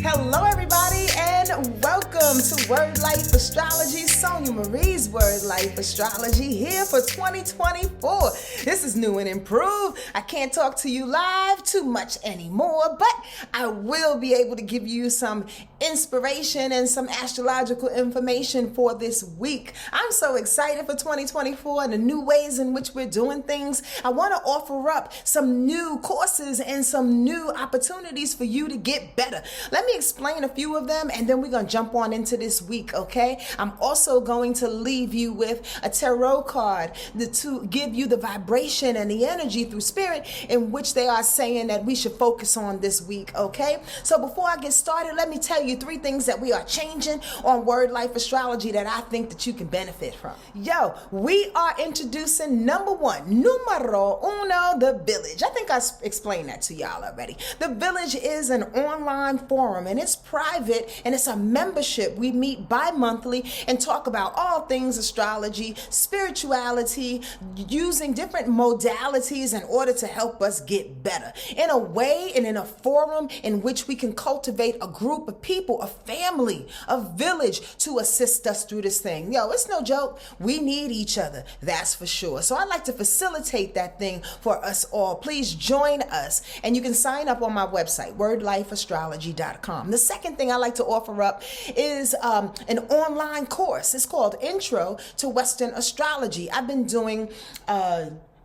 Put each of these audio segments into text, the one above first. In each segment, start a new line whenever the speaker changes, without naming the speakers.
Hello, everybody, and welcome to Wordlife Astrology. Sonja Marie's Wordlife Astrology here for 2024. This is new and improved. I can't talk to you live too much anymore, but I will be able to give you some inspiration and some astrological information for this week. I'm so excited for 2024 and the new ways in which we're doing things. I want to offer up some new courses and some new opportunities for you to get better. Let me explain a few of them and then we're going to jump on into this week, okay? I'm also going to leave you with a tarot card to give you the vibration and the energy through spirit in which they are saying that we should focus on this week, okay? So before I get started, let me tell you 3 things that we are changing on Wordlife Astrology that I think that you can benefit from. Yo, we are introducing number 1, numero uno, the Village. I think I explained that to y'all already. The Village is an online forum and it's private and it's a membership. We meet bi-monthly and talk about all things astrology, spirituality, using different modalities in order to help us get better in a way and in a forum in which we can cultivate a group of people, a family, a village to assist us through this thing. Yo, it's no joke. We need each other. That's for sure. So I'd like to facilitate that thing for us all. Please join us and you can sign up on my website, wordlifeastrology.com. The second thing I like to offer up is an online course. It's called Intro to Western Astrology. I've been doing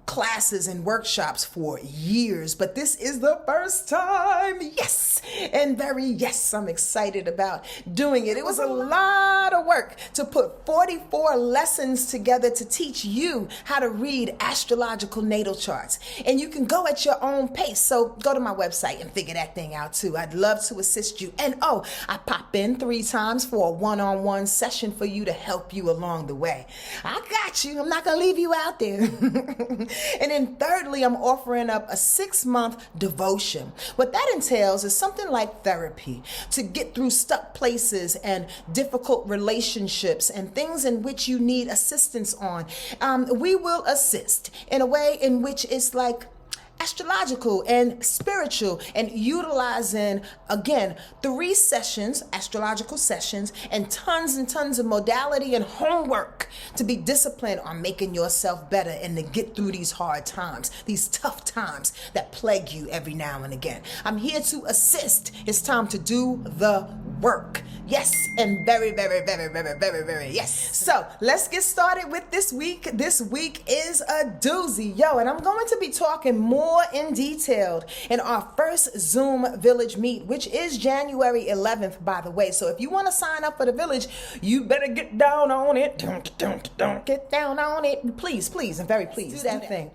classes and workshops for years, but this is the first time. Yes, and I'm excited about doing it. It was a lot of work to put 44 lessons together to teach you how to read astrological natal charts, and you can go at your own pace. So go to my website and figure that thing out too. I'd love to assist you. And I pop in 3 times for a one-on-one session for you to help you along the way. I got you. I'm not gonna leave you out there. And then thirdly, I'm offering up a 6-month devotion. What that entails is something like therapy to get through stuck places and difficult relationships and things in which you need assistance on. We will assist in a way in which it's like astrological and spiritual, and utilizing, again, 3 sessions, astrological sessions, and tons of modality and homework to be disciplined on making yourself better and to get through these hard times, these tough times that plague you every now and again. I'm here to assist. It's time to do the work. Yes, and very yes. So let's get started with this week. This week is a doozy, yo, and I'm going to be talking more in detail in our first Zoom Village meet, which is January 11th, by the way. So if you want to sign up for the Village, you better get down on it. Get down on it, please, and very please. Do that thing.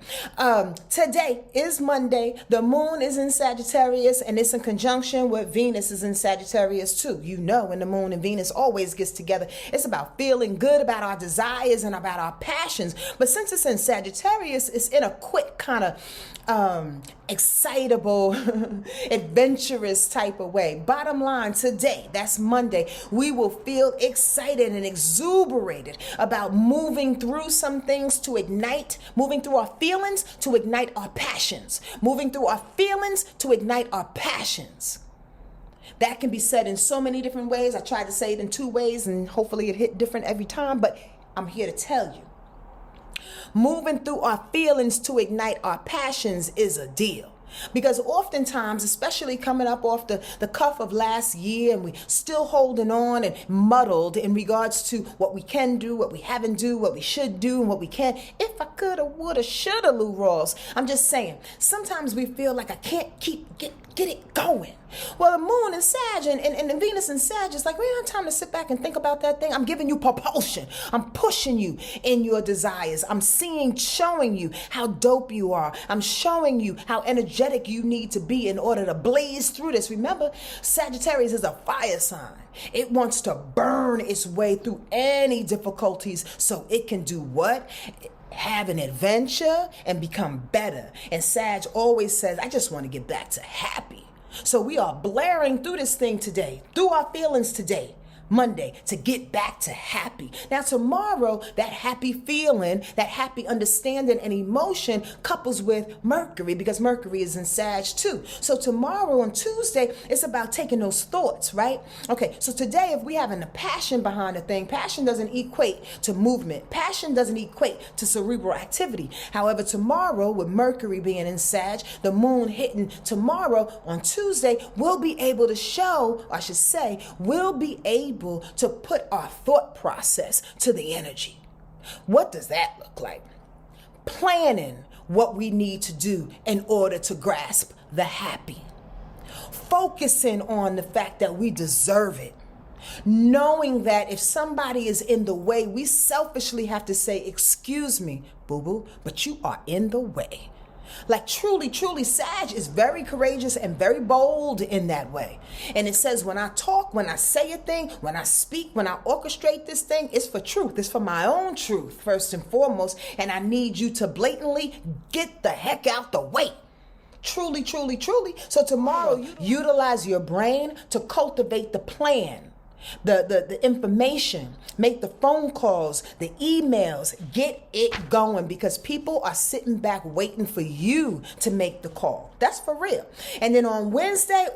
Today is Monday. The moon is in Sagittarius, and it's in conjunction with Venus is in Sagittarius too. You know, when the moon and Venus always gets together, it's about feeling good about our desires and about our passions. But since it's in Sagittarius, it's in a quick kind of excitable, adventurous type of way. Bottom line, today, that's Monday, we will feel excited and exuberated about moving through some things to ignite, moving through our feelings to ignite our passions, moving through our feelings to ignite our passions. That can be said in so many different ways. I tried to say it in 2 ways and hopefully it hit different every time, but I'm here to tell you. Moving through our feelings to ignite our passions is a deal. Because oftentimes, especially coming up off the cuff of last year, and we still holding on and muddled in regards to what we can do, what we haven't do, what we should do, and what we can't. If I coulda, woulda, shoulda, Lou Rawls. I'm just saying, sometimes we feel like I can't get it going. Well, the moon in Sag and Venus in Sag is like, we don't have time to sit back and think about that thing. I'm giving you propulsion. I'm pushing you in your desires. I'm showing you how dope you are. I'm showing you how energetic you need to be in order to blaze through this. Remember, Sagittarius is a fire sign. It wants to burn its way through any difficulties so it can do what? Have an adventure and become better. And Sag always says, I just want to get back to happy. So we are blaring through this thing today, through our feelings today, Monday to get back to happy. Now tomorrow, that happy feeling, that happy understanding and emotion couples with Mercury, because Mercury is in Sag too. So tomorrow on Tuesday, it's about taking those thoughts, right? Okay, so today if we having a passion behind a thing, passion doesn't equate to movement. Passion doesn't equate to cerebral activity. However, tomorrow with Mercury being in Sag, the moon hitting tomorrow on Tuesday, we'll be able to show, I should say, we'll be able to put our thought process to the energy. What does that look like? Planning what we need to do in order to grasp the happy. Focusing on the fact that we deserve it. Knowing that if somebody is in the way, we selfishly have to say, excuse me, boo-boo, but you are in the way. Like truly, Sag is very courageous and very bold in that way. And it says when I talk, when I say a thing, when I speak, when I orchestrate this thing, it's for truth. It's for my own truth, first and foremost. And I need you to blatantly get the heck out the way. Truly. So tomorrow, utilize your brain to cultivate the plan. The information, make the phone calls, the emails, get it going, because people are sitting back waiting for you to make the call. That's for real. And then on Wednesday,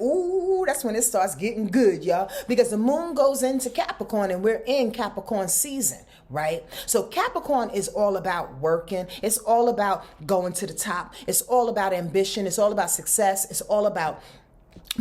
that's when it starts getting good, y'all, because the moon goes into Capricorn and we're in Capricorn season, right? So Capricorn is all about working. It's all about going to the top. It's all about ambition. It's all about success. It's all about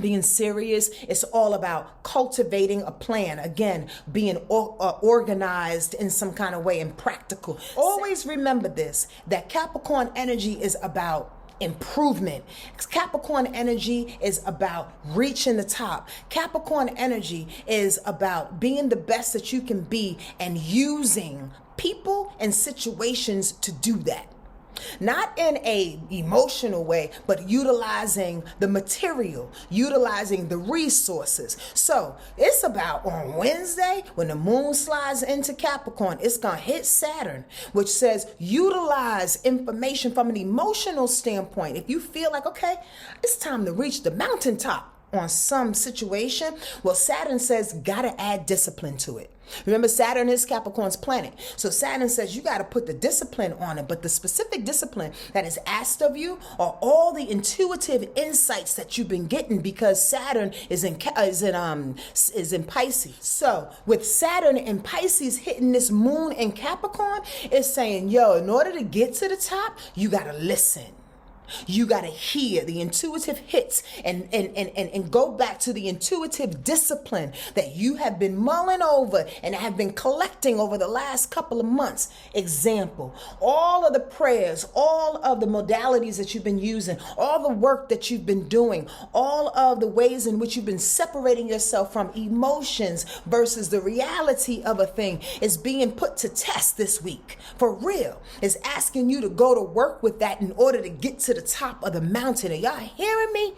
being serious. It's all about cultivating a plan. Again, being organized in some kind of way and practical. Always remember this, that Capricorn energy is about improvement. Capricorn energy is about reaching the top. Capricorn energy is about being the best that you can be and using people and situations to do that. Not in a emotional way, but utilizing the material, utilizing the resources. So it's about on Wednesday, when the moon slides into Capricorn, it's going to hit Saturn, which says utilize information from an emotional standpoint. If you feel like, okay, it's time to reach the mountaintop on some situation, well, Saturn says gotta add discipline to it. Remember, Saturn is Capricorn's planet. So Saturn says you got to put the discipline on it. But the specific discipline that is asked of you are all the intuitive insights that you've been getting, because Saturn is in Pisces. So with Saturn in Pisces hitting this moon in Capricorn, it's saying, yo, in order to get to the top, you got to listen. You got to hear the intuitive hits and go back to the intuitive discipline that you have been mulling over and have been collecting over the last couple of months. Example, all of the prayers, all of the modalities that you've been using, all the work that you've been doing, all of the ways in which you've been separating yourself from emotions versus the reality of a thing is being put to test this week. For real. It's asking you to go to work with that in order to get to the top of the mountain. Are y'all hearing me?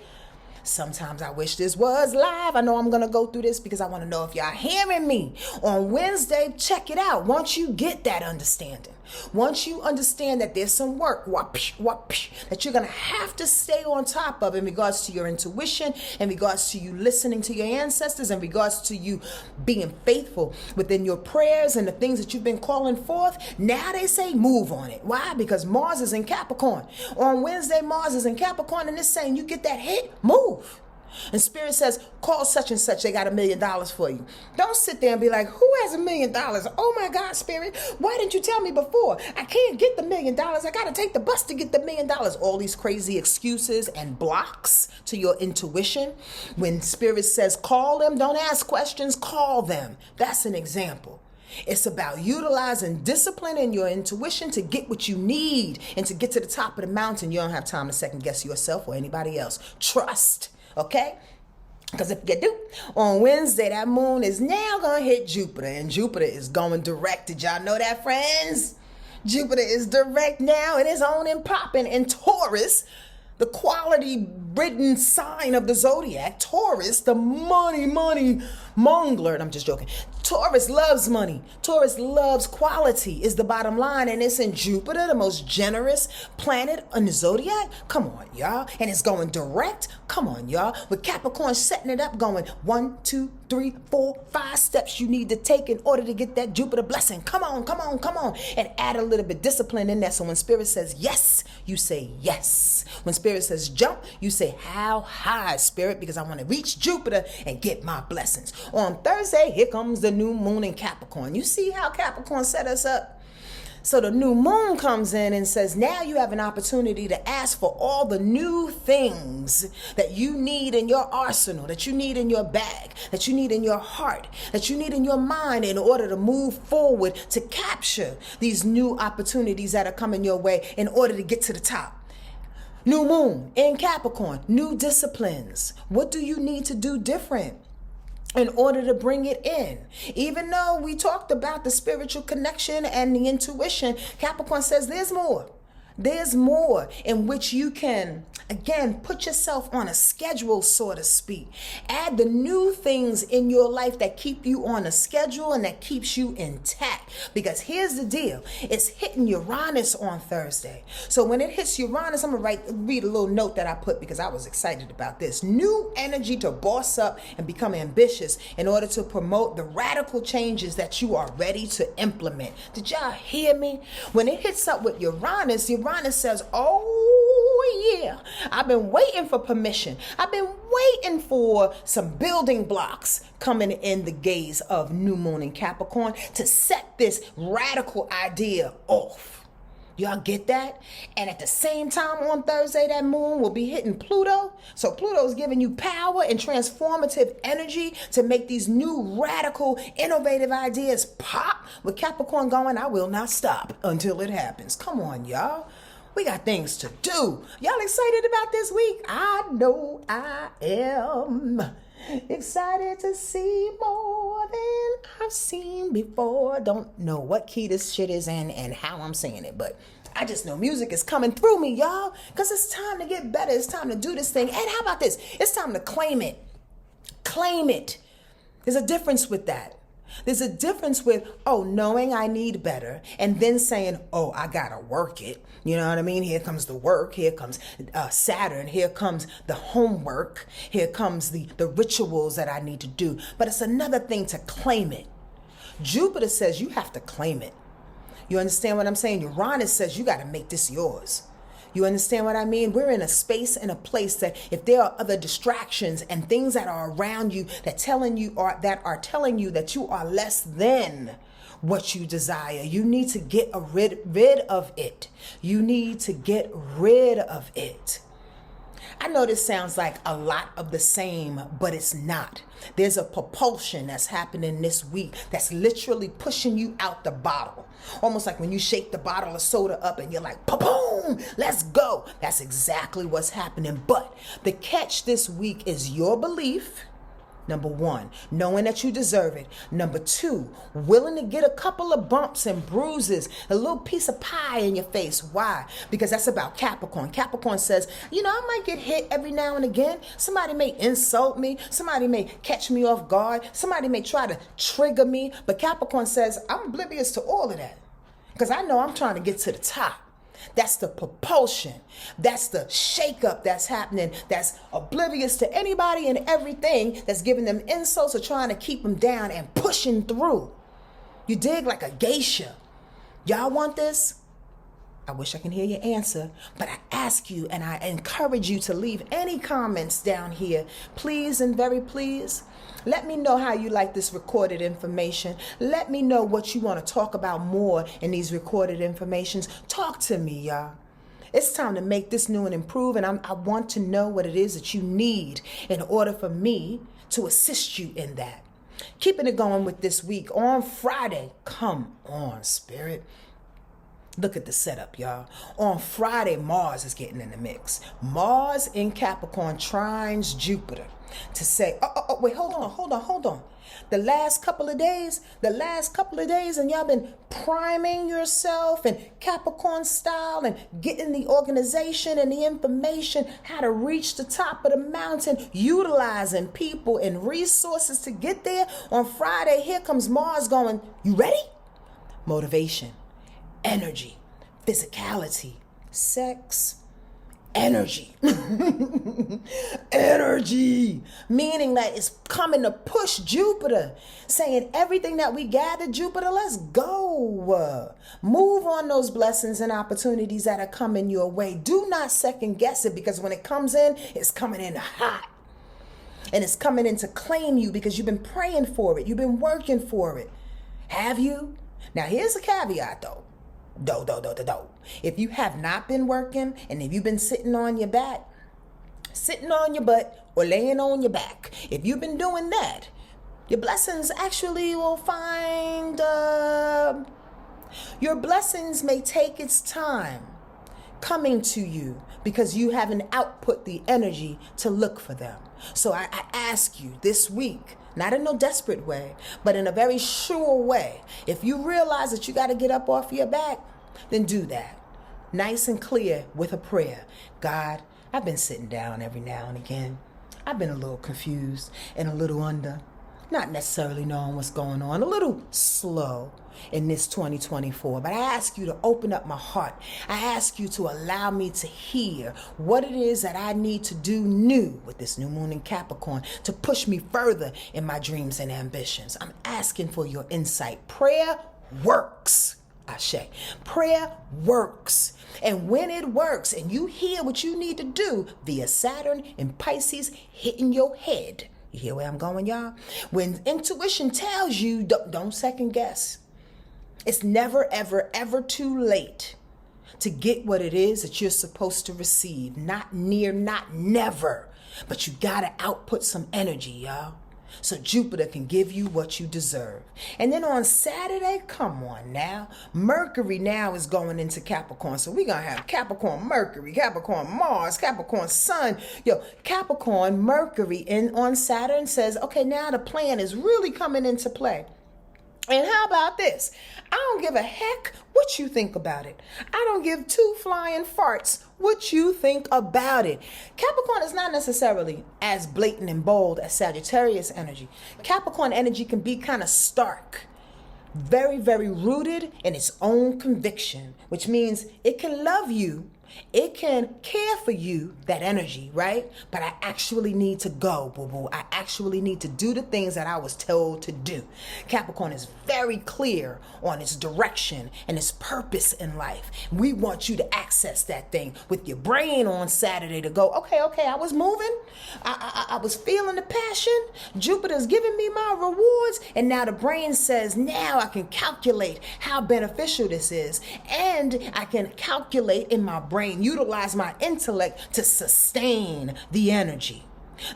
Sometimes I wish this was live. I know I'm going to go through this because I want to know if y'all hearing me. On Wednesday, check it out. Once you get that understanding, once you understand that there's some work that you're going to have to stay on top of in regards to your intuition, in regards to you listening to your ancestors, in regards to you being faithful within your prayers and the things that you've been calling forth, now they say move on it. Why? Because Mars is in Capricorn. On Wednesday, Mars is in Capricorn, and it's saying you get that hit, move. And Spirit says, call such and such, they got $1 million for you. Don't sit there and be like, who has $1 million? Oh my God, Spirit, why didn't you tell me before? I can't get the $1 million. I got to take the bus to get the $1 million. All these crazy excuses and blocks to your intuition. When Spirit says, call them, don't ask questions, call them. That's an example. It's about utilizing discipline in your intuition to get what you need and to get to the top of the mountain. You don't have time to second guess yourself or anybody else. Trust. Okay? Because if you do, on Wednesday, that moon is now going to hit Jupiter. And Jupiter is going direct. Did y'all know that, friends? Jupiter is direct now. It is on and popping in Taurus. The quality-ridden sign of the zodiac, Taurus, the money mongler. And I'm just joking. Taurus loves money. Taurus loves quality is the bottom line. And it's in Jupiter, the most generous planet in the zodiac. Come on, y'all. And it's going direct. Come on, y'all. With Capricorn setting it up, going 1, 2, 3, 4, 5 steps you need to take in order to get that Jupiter blessing. Come on. And add a little bit discipline in there. So when Spirit says yes, you say yes. When Spirit says jump, you say how high, Spirit, because I want to reach Jupiter and get my blessings. On Thursday, here comes the new moon in Capricorn. You see how Capricorn set us up? So the new moon comes in and says, now you have an opportunity to ask for all the new things that you need in your arsenal, that you need in your bag, that you need in your heart, that you need in your mind in order to move forward to capture these new opportunities that are coming your way in order to get to the top. New moon in Capricorn, new disciplines. What do you need to do different in order to bring it in? Even though we talked about the spiritual connection and the intuition, Capricorn says there's more. There's more in which you can, again, put yourself on a schedule, so to speak. Add the new things in your life that keep you on a schedule and that keeps you intact. Because here's the deal. It's hitting Uranus on Thursday. So when it hits Uranus, I'm going to read a little note that I put because I was excited about this. New energy to boss up and become ambitious in order to promote the radical changes that you are ready to implement. Did y'all hear me? When it hits up with Uranus says, oh yeah, I've been waiting for permission. I've been waiting for some building blocks coming in the gaze of new moon in Capricorn to set this radical idea off. Y'all get that? And at the same time on Thursday, that moon will be hitting Pluto. So Pluto's giving you power and transformative energy to make these new radical, innovative ideas pop. With Capricorn going, I will not stop until it happens. Come on, y'all. We got things to do. Y'all excited about this week? I know I am. Excited to see more than I've seen before. Don't know what key this shit is in and how I'm singing it, but I just know music is coming through me, y'all, because it's time to get better. It's time to do this thing. And how about this? It's time to claim it. Claim it. There's a difference with that. There's a difference with, knowing I need better and then saying, I gotta work it. You know what I mean? Here comes the work. Here comes Saturn. Here comes the homework. Here comes the rituals that I need to do. But it's another thing to claim it. Jupiter says you have to claim it. You understand what I'm saying? Uranus says you gotta make this yours. You understand what I mean? We're in a space and a place that if there are other distractions and things that are around you that are telling you that you are less than what you desire, you need to get rid of it. You need to get rid of it. I know this sounds like a lot of the same, but it's not. There's a propulsion that's happening this week that's literally pushing you out the bottle. Almost like when you shake the bottle of soda up and you're like, boom, let's go. That's exactly what's happening. But the catch this week is your belief. Number one, knowing that you deserve it. Number two, willing to get a couple of bumps and bruises, a little piece of pie in your face. Why? Because that's about Capricorn. Capricorn says, I might get hit every now and again. Somebody may insult me. Somebody may catch me off guard. Somebody may try to trigger me. But Capricorn says, I'm oblivious to all of that because I know I'm trying to get to the top. That's the propulsion. That's the shakeup that's happening. That's oblivious to anybody and everything that's giving them insults or trying to keep them down and pushing through. You dig? Like a geisha. Y'all want this? I wish I can hear your answer, but I ask you and I encourage you to leave any comments down here. Please and very please. Let me know how you like this recorded information. Let me know what you want to talk about more in these recorded informations. Talk to me, y'all. It's time to make this new and improve, and I want to know what it is that you need in order for me to assist you in that. Keeping it going with this week. On Friday, come on, Spirit. Look at the setup, y'all. On Friday, Mars is getting in the mix. Mars in Capricorn trines Jupiter to say, wait, hold on. The last couple of days, and y'all been priming yourself in Capricorn style and getting the organization and the information, how to reach the top of the mountain, utilizing people and resources to get there. On Friday, here comes Mars going, you ready? Motivation, energy, physicality, sex, energy. Energy, meaning that it's coming to push Jupiter, saying everything that we gathered, Jupiter, let's go. Move on those blessings and opportunities that are coming your way. Do not second guess it, because when it comes in, it's coming in hot. And it's coming in to claim you because you've been praying for it. You've been working for it. Have you? Now, here's a caveat, though. If you have not been working, and if you've been sitting on your back, sitting on your butt, or laying on your back, if you've been doing that, your blessings actually will find, your blessings may take its time coming to you because you haven't output the energy to look for them. So I ask you this week, not in no desperate way, but in a very sure way. If you realize that you got to get up off your back, then do that. Nice and clear with a prayer. God, I've been sitting down every now and again. I've been a little confused and a little under, not necessarily knowing what's going on, a little slow in this 2024. But I ask you to open up my heart. I ask you to allow me to hear what it is that I need to do new with this new moon in Capricorn to push me further in my dreams and ambitions. I'm asking for your insight. Prayer works. Ashe. Prayer works. And when it works and you hear what you need to do via Saturn and Pisces hitting your head, you hear where I'm going, y'all? When intuition tells you, don't second guess. It's never, ever, ever too late to get what it is that you're supposed to receive. Not near, not never. But you gotta output some energy, y'all, so Jupiter can give you what you deserve. And then on Saturday, come on now, Mercury now is going into Capricorn. So we're going to have Capricorn Mercury, Capricorn Mars, Capricorn Sun. Capricorn Mercury on Saturn says, okay, now the plan is really coming into play. And how about this? I don't give a heck what you think about it. I don't give two flying farts what you think about it. Capricorn is not necessarily as blatant and bold as Sagittarius energy. Capricorn energy can be kind of stark, very, very rooted in its own conviction, which means it can love you. It can care for you, that energy, right? But I actually need to go, boo-boo. I actually need to do the things that I was told to do. Capricorn is very clear on its direction and its purpose in life. We want you to access that thing with your brain on Saturday to go, okay, I was moving. I was feeling the passion. Jupiter's giving me my rewards. And now the brain says, now I can calculate how beneficial this is. And I can calculate in my brain, utilize my intellect to sustain the energy,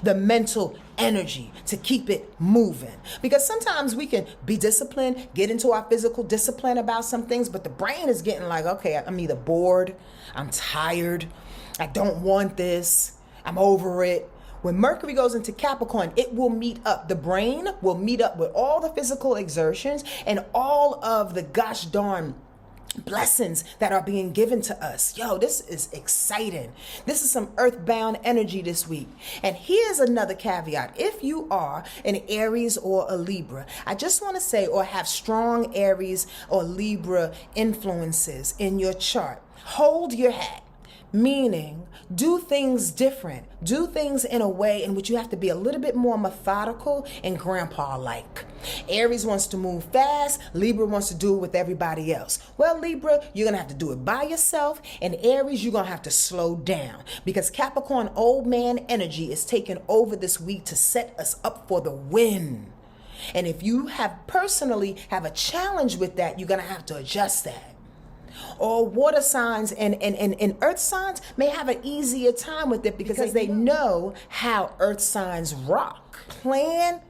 the mental energy to keep it moving. Because sometimes we can be disciplined, get into our physical discipline about some things, but the brain is getting like, okay, I'm either bored, I'm tired, I don't want this, I'm over it. When Mercury goes into Capricorn, it will meet up. The brain will meet up with all the physical exertions and all of the gosh darn blessings that are being given to us. This is exciting. This is some earthbound energy this week. And here's another caveat. If you are an Aries or a Libra, I just want to say, or have strong Aries or Libra influences in your chart, hold your hat. Meaning, do things different. Do things in a way in which you have to be a little bit more methodical and grandpa-like. Aries wants to move fast. Libra wants to do it with everybody else. Well, Libra, you're going to have to do it by yourself. And Aries, you're going to have to slow down. Because Capricorn old man energy is taking over this week to set us up for the win. And if you have a challenge with that, you're going to have to adjust that. Or water signs and earth signs may have an easier time with it because they know how earth signs rock. Plan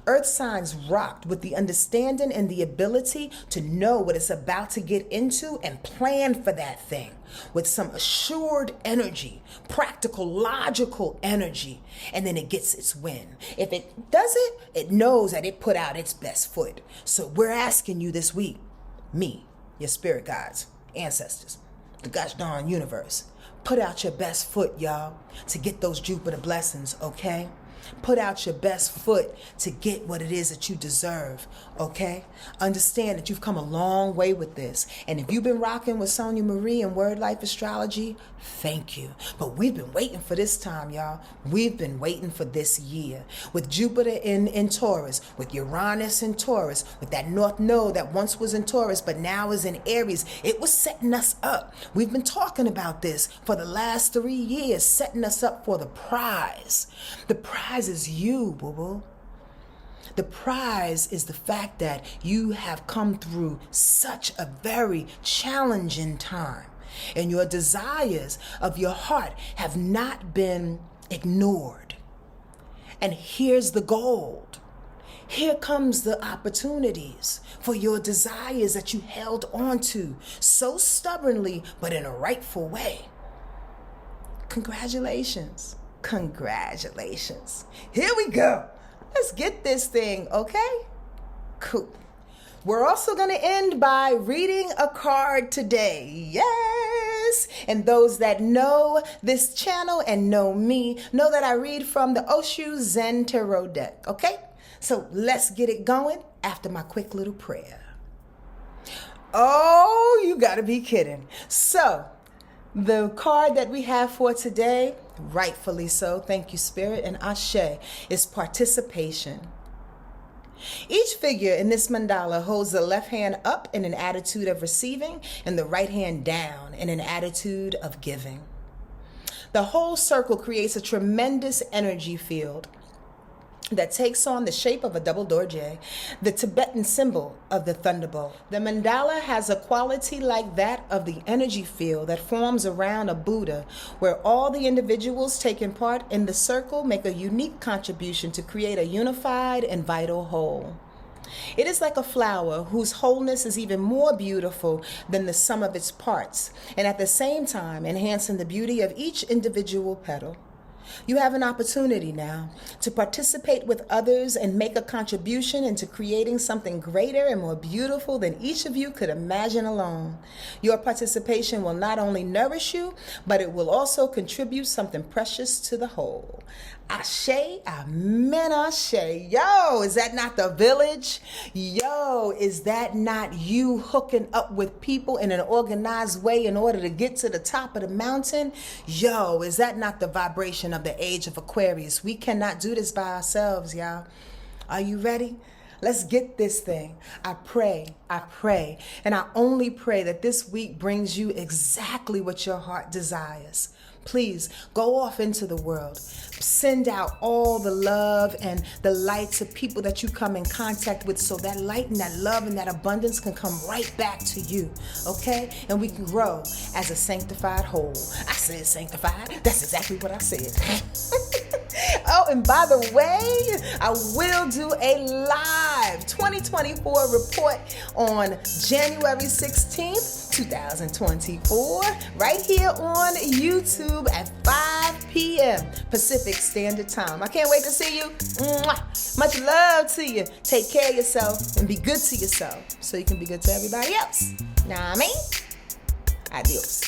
Earth signs rocked with the understanding and the ability to know what it's about to get into and plan for that thing with some assured energy, practical, logical energy, and then it gets its win. If it doesn't, it knows that it put out its best foot. So we're asking you this week, me, your spirit guides, ancestors, the gosh darn universe, put out your best foot, y'all, to get those Jupiter blessings, okay? Put out your best foot to get what it is that you deserve, okay? Understand that you've come a long way with this. And if you've been rocking with Sonja Marie and Wordlife Astrology, thank you. But we've been waiting for this time, y'all. We've been waiting for this year. With Jupiter in Taurus, with Uranus in Taurus, with that North Node that once was in Taurus but now is in Aries, it was setting us up. We've been talking about this for the last 3 years, setting us up for the prize. The prize is you, boo-boo. The prize is the fact that you have come through such a very challenging time, and your desires of your heart have not been ignored. And here's the gold. Here comes the opportunities for your desires that you held on to so stubbornly, but in a rightful way. Congratulations. Congratulations. Here we go. Let's get this thing, okay? Cool. We're also going to end by reading a card today. Yes! And those that know this channel and know me know that I read from the Oshu Zen Tarot deck, okay? So let's get it going after my quick little prayer. Oh, you gotta be kidding. So, the card that we have for today, rightfully so, thank you Spirit, and Ashe, is participation. Each figure in this mandala holds the left hand up in an attitude of receiving and the right hand down in an attitude of giving. The whole circle creates a tremendous energy field that takes on the shape of a double dorje, the Tibetan symbol of the thunderbolt. The mandala has a quality like that of the energy field that forms around a Buddha, where all the individuals taking part in the circle make a unique contribution to create a unified and vital whole. It is like a flower whose wholeness is even more beautiful than the sum of its parts, and at the same time enhancing the beauty of each individual petal. You have an opportunity now to participate with others and make a contribution into creating something greater and more beautiful than each of you could imagine alone. Your participation will not only nourish you, but it will also contribute something precious to the whole. Ashe, amen, ashe. Yo, is that not the village? Yo, is that not you hooking up with people in an organized way in order to get to the top of the mountain? Yo, is that not the vibration of the age of Aquarius? We cannot do this by ourselves, y'all. Are you ready? Let's get this thing. I pray, and I only pray that this week brings you exactly what your heart desires. Please go off into the world. Send out all the love and the light to people that you come in contact with, so that light and that love and that abundance can come right back to you, okay? And we can grow as a sanctified whole. I said sanctified. That's exactly what I said. Oh, and by the way, I will do a live 2024 report on January 16th, 2024, right here on YouTube at 5 p.m. Pacific Standard Time. I can't wait to see you. Mwah. Much love to you. Take care of yourself and be good to yourself so you can be good to everybody else. Know what I mean? Adios.